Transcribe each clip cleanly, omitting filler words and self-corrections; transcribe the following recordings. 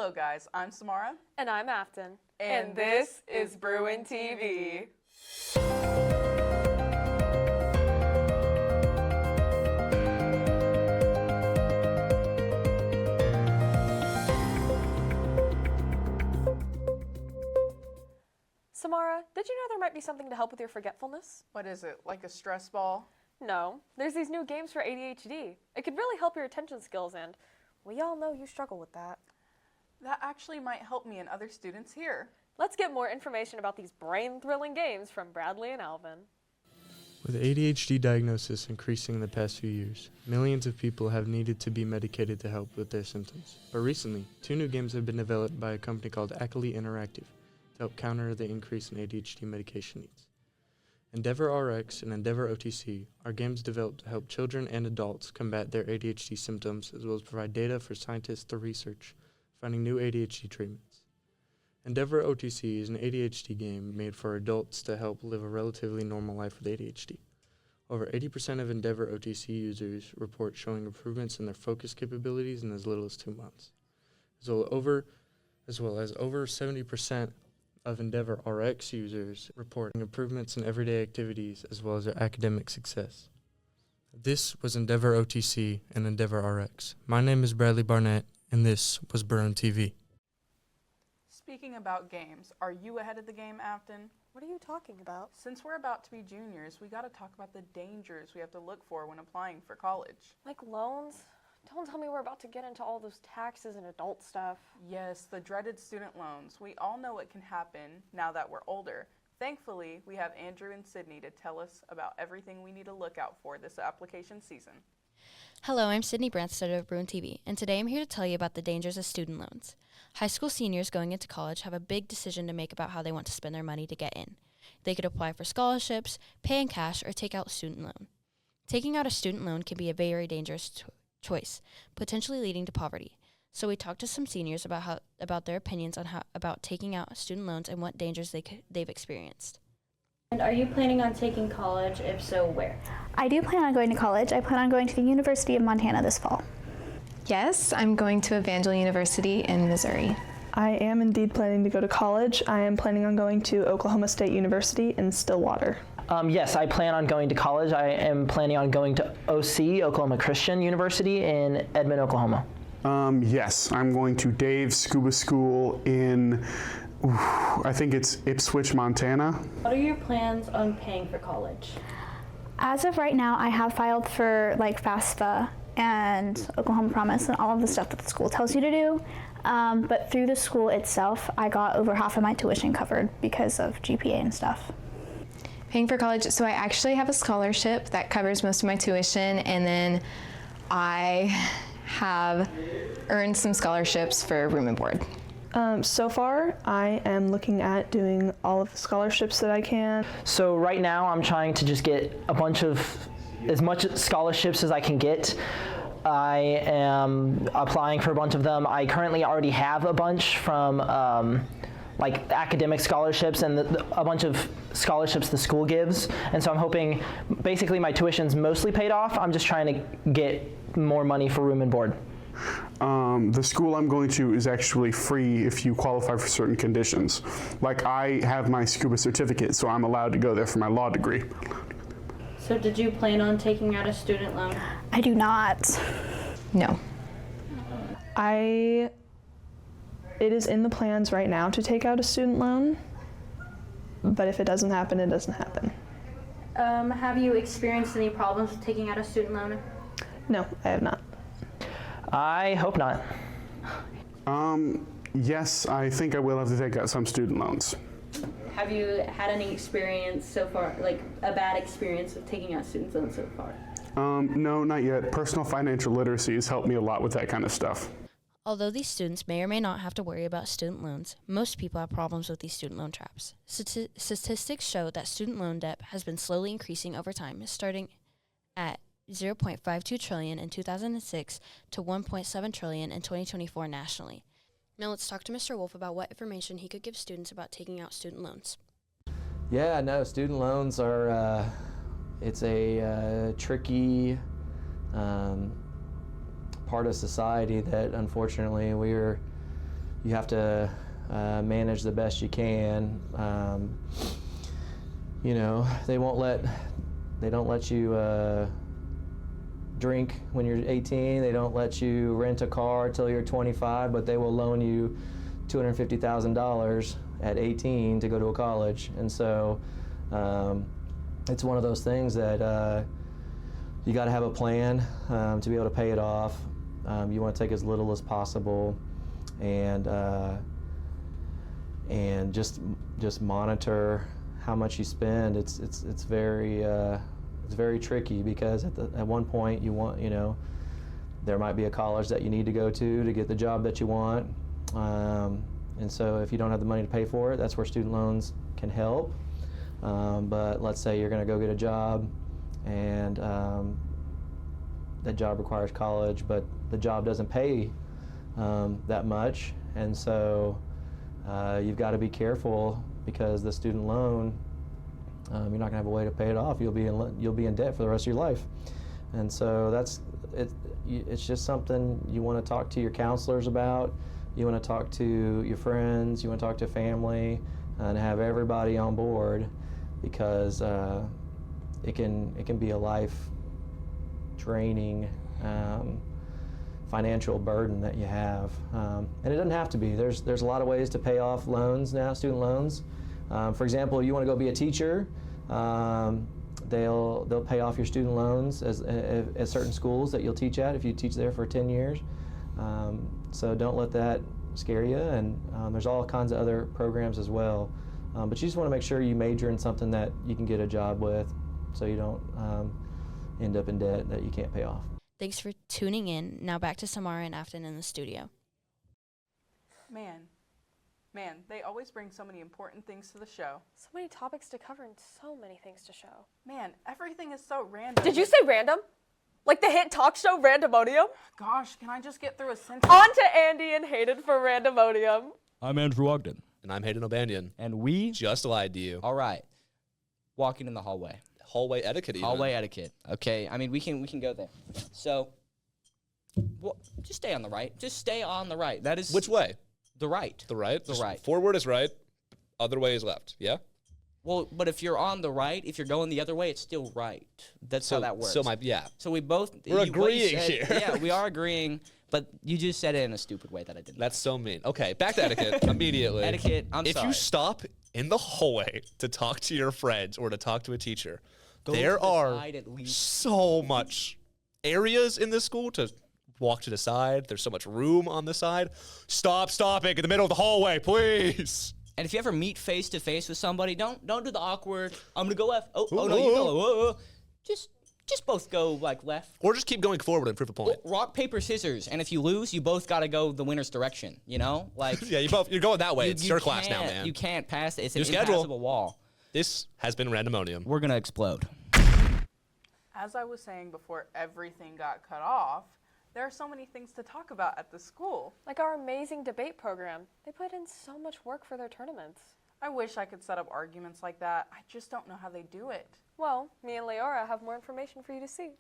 Hello guys, I'm Samara. And I'm Afton. And this is Bruin TV. Samara, did you know there might be something to help with your forgetfulness? What is it, like a stress ball? No, there's these new games for ADHD. It could really help your attention skills, and we all know you struggle with that. That actually might help me and other students here. Let's get more information about these brain-thrilling games from Bradley and Alvin. With ADHD diagnosis increasing in the past few years, millions of people have needed to be medicated to help with their symptoms. But recently, 2 new games have been developed by a company called Ackley Interactive to help counter the increase in ADHD medication needs. Endeavor RX and Endeavor OTC are games developed to help children and adults combat their ADHD symptoms, as well as provide data for scientists to research, finding new ADHD treatments. Endeavor OTC is an ADHD game made for adults to help live a relatively normal life with ADHD. Over 80% of Endeavor OTC users report showing improvements in their focus capabilities in as little as 2 months. As well as over 70% of Endeavor RX users reporting improvements in everyday activities as well as their academic success. This was Endeavor OTC and Endeavor RX. My name is Bradley Barnett, and this was Bruin TV. Speaking about games, are you ahead of the game, Afton? What are you talking about? Since we're about to be juniors, we gotta talk about the dangers we have to look for when applying for college. Like loans? Don't tell me we're about to get into all those taxes and adult stuff. Yes, the dreaded student loans. We all know what can happen now that we're older. Thankfully, we have Andrew and Sydney to tell us about everything we need to look out for this application season. Hello, I'm Sydney Branstad of Bruin TV, and today I'm here to tell you about the dangers of student loans. High school seniors going into college have a big decision to make about how they want to spend their money to get in. They could apply for scholarships, pay in cash, or take out a student loan. Taking out a student loan can be a very dangerous choice, potentially leading to poverty. So we talked to some seniors about their opinions on about taking out student loans and what dangers they've experienced. And are you planning on taking college? If so, where? I do plan on going to college. I plan on going to the University of Montana this fall. Yes, I'm going to Evangel University in Missouri. I am indeed planning to go to college. I am planning on going to Oklahoma State University in Stillwater. Yes, I plan on going to college. I am planning on going to OC, Oklahoma Christian University in Edmond, Oklahoma. Yes, I'm going to Dave's Scuba School in, I think it's Ipswich, Montana. What are your plans on paying for college? As of right now, I have filed for like FAFSA and Oklahoma Promise and all of the stuff that the school tells you to do. But through the school itself, I got over half of my tuition covered because of GPA and stuff. Paying for college, so I actually have a scholarship that covers most of my tuition, and then I have earned some scholarships for room and board. So far, I am looking at doing all of the scholarships that I can. So right now I'm trying to just get as much scholarships as I can get. I am applying for a bunch of them. I currently already have a bunch from like academic scholarships and a bunch of scholarships the school gives. And so I'm hoping, basically my tuition's mostly paid off. I'm just trying to get more money for room and board. The school I'm going to is actually free if you qualify for certain conditions. Like I have my scuba certificate, so I'm allowed to go there for my law degree. So did you plan on taking out a student loan? I do not. No. It is in the plans right now to take out a student loan, but if it doesn't happen, it doesn't happen. Have you experienced any problems with taking out a student loan? No, I have not. I hope not. Yes, I think I will have to take out some student loans. Have you had any experience so far, like a bad experience with taking out student loans so far? No, not yet. Personal financial literacy has helped me a lot with that kind of stuff. Although these students may or may not have to worry about student loans, most people have problems with these student loan traps. Statistics show that student loan debt has been slowly increasing over time, starting at 0.52 trillion in 2006 to 1.7 trillion in 2024 nationally. Now let's talk to Mr. Wolf about what information he could give students about taking out student loans. Yeah, no, student loans are, it's a tricky part of society that unfortunately we're you have to manage the best you can. You know, they don't let you drink when you're 18. They don't let you rent a car till you're 25, but they will loan you $250,000 at 18 to go to a college. And so it's one of those things that you got to have a plan to be able to pay it off. You want to take as little as possible, and just monitor how much you spend. It's very tricky, because at one point there might be a college that you need to go to get the job that you want, and so if you don't have the money to pay for it, that's where student loans can help. But let's say you're going to go get a job, and that job requires college, but the job doesn't pay that much, and so you've got to be careful, because the student loan, you're not going to have a way to pay it off. You'll be in debt for the rest of your life, and so it's just something you want to talk to your counselors about. You want to talk to your friends. You want to talk to family, and have everybody on board, because it can be a life-draining financial burden that you have, and it doesn't have to be. There's a lot of ways to pay off loans now, student loans. For example, you want to go be a teacher, they'll pay off your student loans at certain schools that you'll teach at if you teach there for 10 years. So don't let that scare you, and there's all kinds of other programs as well. But you just want to make sure you major in something that you can get a job with, so you don't end up in debt that you can't pay off. Thanks for tuning in. Now back to Samara and Afton in the studio. Man, they always bring so many important things to the show. So many topics to cover and so many things to show. Man, everything is so random. Did you say random? Like the hit talk show Randomodium? Gosh, can I just get through a sentence? On to Andy and Hayden for Randomodium. I'm Andrew Ogden. And I'm Hayden O'Banion. And we just lied to you. All right. Walking in the hallway. Hallway etiquette even. Hallway etiquette. Okay, I mean, we can go there. So, just stay on the right. Just stay on the right. That is... Which way? The right. The right? The right. Forward is right. Other way is left. Yeah? Well, but if you're on the right, if you're going the other way, it's still right. That's how that works. So we both... We're agreeing here. Yeah, we are agreeing, but you just said it in a stupid way that I didn't. That's so mean. Okay, back to etiquette immediately. Etiquette, sorry. If you stop in the hallway to talk to your friends or to talk to a teacher, there are so much areas in this school to walk to the side. There's so much room on the side. Stop stopping in the middle of the hallway, please. And if you ever meet face to face with somebody, don't do the awkward. I'm gonna go left. Oh no, you go. Just both go like left. Or just keep going forward and prove a point. Rock, paper, scissors. And if you lose, you both gotta go the winner's direction. You know, like yeah, you're going that way. It's your class now, man. You can't pass it. It's your an schedule. impassable wall. This has been Randomodium. We're gonna explode. As I was saying before everything got cut off, there are so many things to talk about at the school. Like our amazing debate program. They put in so much work for their tournaments. I wish I could set up arguments like that. I just don't know how they do it. Well, me and Leora have more information for you to see.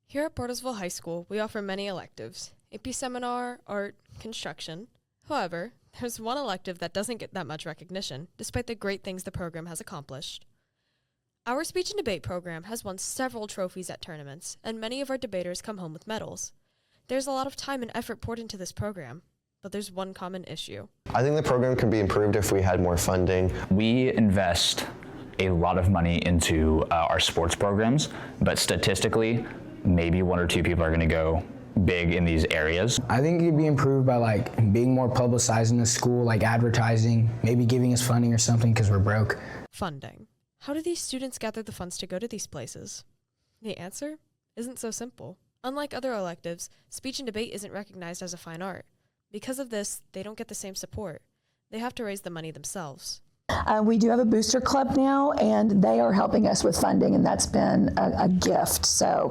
Here at Portersville High School, we offer many electives: AP seminar, art, construction. However, there's one elective that doesn't get that much recognition, despite the great things the program has accomplished. Our speech and debate program has won several trophies at tournaments, and many of our debaters come home with medals. There's a lot of time and effort poured into this program, but there's one common issue. I think the program could be improved if we had more funding. We invest a lot of money into our sports programs, but statistically, maybe one or two people are going to go big in these areas. I think it could be improved by like being more publicized in the school, like advertising, maybe giving us funding or something because we're broke. Funding. How do these students gather the funds to go to these places? The answer isn't so simple. Unlike other electives, speech and debate isn't recognized as a fine art. Because of this, they don't get the same support. They have to raise the money themselves. We do have a booster club now, and they are helping us with funding, and that's been a gift. So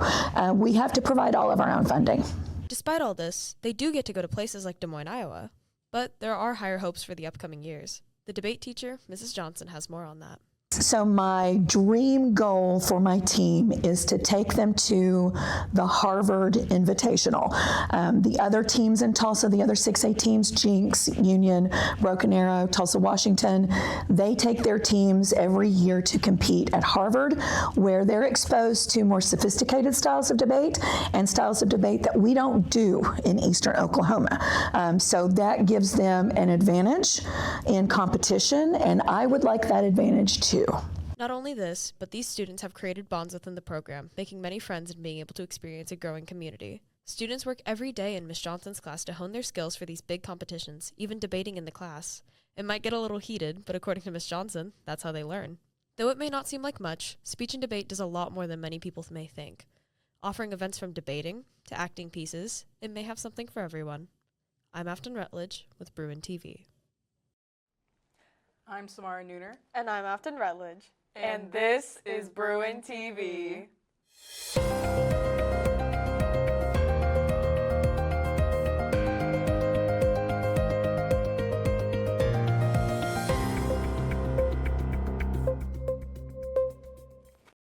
we have to provide all of our own funding. Despite all this, they do get to go to places like Des Moines, Iowa. But there are higher hopes for the upcoming years. The debate teacher, Mrs. Johnson, has more on that. So my dream goal for my team is to take them to the Harvard Invitational. The other teams in Tulsa, the other 6A teams, Jinx, Union, Broken Arrow, Tulsa, Washington, they take their teams every year to compete at Harvard, where they're exposed to more sophisticated styles of debate and styles of debate that we don't do in Eastern Oklahoma. So that gives them an advantage in competition, and I would like that advantage too. Not only this, but these students have created bonds within the program, making many friends and being able to experience a growing community. Students work every day in Ms. Johnson's class to hone their skills for these big competitions, even debating in the class. It might get a little heated, but according to Ms. Johnson, that's how they learn. Though it may not seem like much, speech and debate does a lot more than many people may think. Offering events from debating to acting pieces, it may have something for everyone. I'm Afton Rutledge with Bruin TV. I'm Samara Nooner. And I'm Afton Rutledge. And this is Bruin TV.